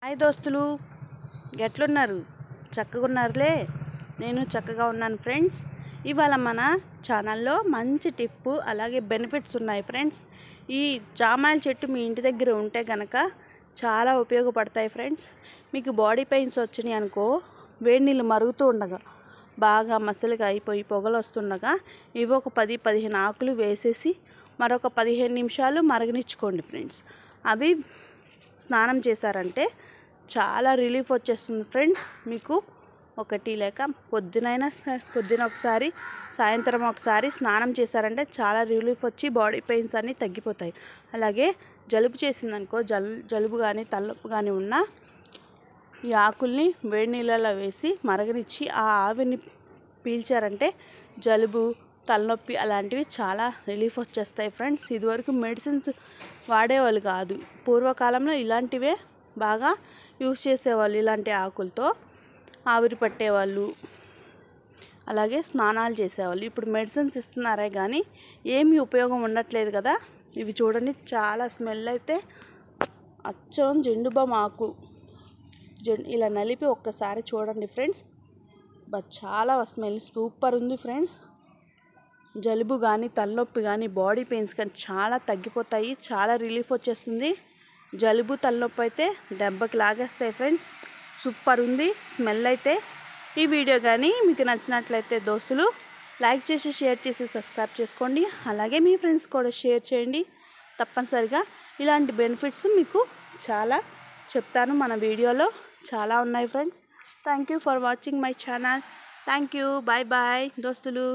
Hi దోస్తులు, ఎట్లున్నారు? చక్కగా ఉన్నారులే. నేను చక్కగా ఉన్నాను ఫ్రెండ్స్. ఇవాళ మన ఛానల్లో మంచి టిప్పు అలాగే బెనిఫిట్స్ ఉన్నాయి ఫ్రెండ్స్. ఈ జామాయిల చెట్టు మీ ఇంటి దగ్గర ఉంటే కనుక చాలా ఉపయోగపడతాయి ఫ్రెండ్స్. మీకు బాడీ పెయిన్స్ వచ్చినాయి అనుకో, వేడి నీళ్ళు మరుగుతూ ఉండగా బాగా మసలుగా అయిపోయి పొగలు వస్తుండగా ఇవి ఒక 10-15 ఆకులు వేసేసి మరొక 15 నిమిషాలు మరగనిచ్చుకోండి ఫ్రెండ్స్. అవి స్నానం చేశారంటే చాలా రిలీఫ్ వచ్చేస్తుంది ఫ్రెండ్స్. మీకు ఒకటి లేక పొద్దున ఒకసారి సాయంత్రం ఒకసారి స్నానం చేశారంటే చాలా రిలీఫ్ వచ్చి బాడీ పెయిన్స్ అన్నీ తగ్గిపోతాయి. అలాగే జలుబు చేసిందనుకో, జలుబు కానీ తలనొప్పి కానీ ఉన్నా ఈ ఆకుల్ని వేడి నీళ్ళలో వేసి మరగనిచ్చి ఆ ఆవిరిని పీల్చారంటే జలుబు తలనొప్పి అలాంటివి చాలా రిలీఫ్ వచ్చేస్తాయి ఫ్రెండ్స్. ఇదివరకు మెడిసిన్స్ వాడేవాళ్ళు కాదు, పూర్వకాలంలో ఇలాంటివే బాగా యూస్ చేసేవాళ్ళు. ఇలాంటి ఆకులతో ఆవిరి పట్టేవాళ్ళు, అలాగే స్నానాలు చేసేవాళ్ళు. ఇప్పుడు మెడిసిన్స్ ఇస్తున్నారే కానీ ఏమీ ఉపయోగం ఉండట్లేదు కదా. ఇవి చూడండి, చాలా స్మెల్ అయితే అచ్చం జెండు బామ్ ఆకు ఇలా నలిపి ఒక్కసారి చూడండి ఫ్రెండ్స్. చాలా స్మెల్ సూపర్ ఉంది ఫ్రెండ్స్. జలుబు కానీ తలనొప్పి కానీ బాడీ పెయిన్స్ కానీ చాలా తగ్గిపోతాయి, చాలా రిలీఫ్ వచ్చేస్తుంది. జలుబు తలనొప్పి అయితే దెబ్బకి లాగేస్తాయి ఫ్రెండ్స్. సూపర్ ఉంది స్మెల్ అయితే. ఈ వీడియో కానీ మీకు నచ్చినట్లయితే దోస్తులు లైక్ చేసి షేర్ చేసి సబ్స్క్రైబ్ చేసుకోండి. అలాగే మీ ఫ్రెండ్స్ కూడా షేర్ చేయండి. తప్పనిసరిగా ఇలాంటి బెనిఫిట్స్ మీకు చాలా చెప్తాను. మన వీడియోలో చాలా ఉన్నాయి friends. Thank you for watching my channel. Thank you. Bye bye దోస్తులు.